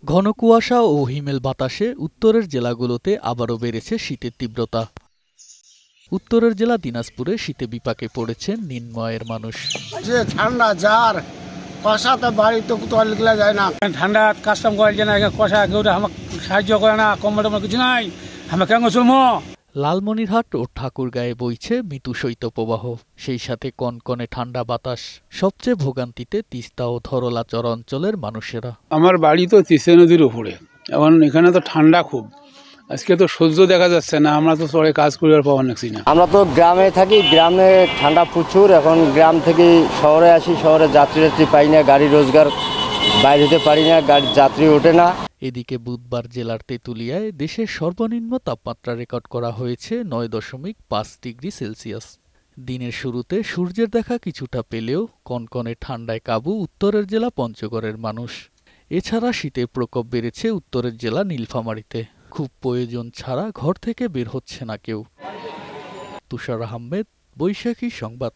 ঘন কুয়াশা ও হিমেল বাতাসে উত্তরের জেলাগুলোতে আবারও বেড়েছে শীতের তীব্রতা। উত্তরের জেলা দিনাজপুরে শীতে বিপাকে পড়েছেন নিম্নআয়ের মানুষ। যে ঠান্ডা যার কষাতে বাড়ি তো লিখলে যায় না, ঠান্ডা কাস্টম করে যে না কষা কেউ আমাকে সাহায্য করে না, কম্বল টম্বল কিছু নাই, আমরা কেন চলবো। লালমনিরহাট ও ঠাকুরগাঁয়ে বইছে মৃদু শৈত্যপ্রবাহ, সেই সাথে কনকনে ঠান্ডা বাতাস। সবচেয়ে ভোগান্তিতে তিস্তা ও ধরলাচর অঞ্চলের মানুষেরা। আমার বাড়ি তো তিস্তা নদীর উপরে, এখন এখানে তো ঠান্ডা খুব, আজকে তো সহ্য দেখা যাচ্ছে না। আমরা তো চরে কাজ করার পাওয়া নাকি না। আমরা তো গ্রামে থাকি, গ্রামে ঠান্ডা প্রচুর। এখন গ্রাম থেকে শহরে আসি, শহরে যাত্রী পাই না, গাড়ি রোজগার বাইরে হতে পারি না, গাড়ির যাত্রী ওঠে না। এদিকে বুধবার জেলার তেঁতুলিয়ায় দেশের সর্বনিম্ন তাপমাত্রা রেকর্ড করা হয়েছে 9.5 ডিগ্রি সেলসিয়াস। দিনের শুরুতে সূর্যের দেখা কিছুটা পেলেও কনকনে ঠান্ডায় কাবু উত্তরের জেলা পঞ্চগড়ের মানুষ। এছাড়া শীতের প্রকোপ বেড়েছে উত্তরের জেলা নীলফামারীতে। খুব প্রয়োজন ছাড়া ঘর থেকে বের হচ্ছে না কেউ। তুষার আহমেদ, বৈশাখী সংবাদ।